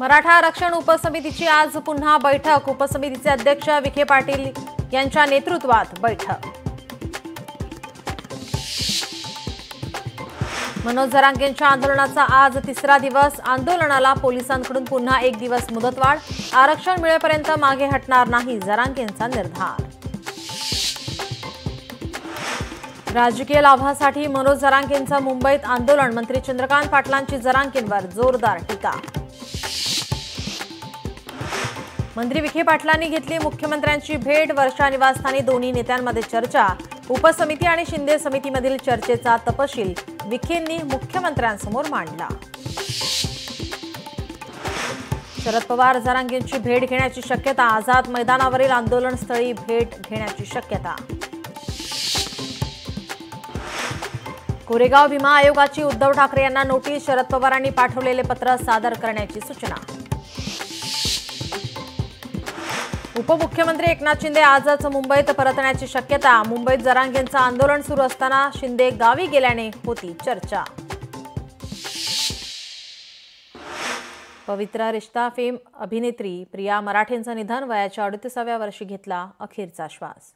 मराठा आरक्षण उपसमितीची आज पुन्हा बैठक। उपसमितीचे अध्यक्ष विखे पाटील यांच्या नेतृत्वात बैठक। मनोज जरांगेंच्या आंदोलनाचा आज तिसरा दिवस। आंदोलनाला पोलिसांकडून पुन्हा एक दिवस मुदतवाढ। आरक्षण मिळेपर्यंत मागे हटणार नाही, जरांगेंचा निर्धार। राजकीय लाभासाठी मनोज जरांगेंचं मुंबईत आंदोलन। मंत्री चंद्रकांत पाटलांची जरांगेंवर जोरदार टीका। मंत्री विखे पाटलांनी घेतली मुख्यमंत्र्यांची भेट। वर्षा निवासस्थानी दोन्ही नेत्यांमध्ये चर्चा। उपसमिती आणि शिंदे समितीमधील चर्चेचा तपशील विखेंनी मुख्यमंत्र्यांसमोर मांडला। शरद पवार जरांगेंची भेट घेण्याची शक्यता। आझाद मैदानावरील आंदोलनस्थळी भेट घेण्याची शक्यता। कोरेगाव भीमा आयोगाची उद्धव ठाकरे यांना नोटीस। शरद पवारांनी पाठवलेले पत्र सादर करण्याची सूचना। उपमुख्यमंत्री एकनाथ शिंदे आजच मुंबईत परतण्याची शक्यता। मुंबईत जरांगेंचं आंदोलन सुरू असताना शिंदे गावी गेल्याने होती चर्चा। पवित्र रिश्ता फेम अभिनेत्री प्रिया मराठेंचं निधन। वयाच्या 38व्या वर्षी घेतला अखेरचा श्वास।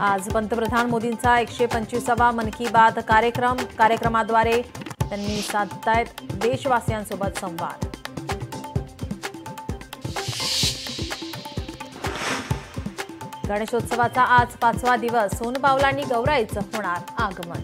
आज पंतप्रधान मोदींचा 125वा मन की बात कार्यक्रमाद्वारे त्यांनी साधतायत देशवासियांसोबत संवाद। गणेशोत्सवाचा आज 5वा दिवस। सोनपावलांनी गौराईचं होणार आगमन।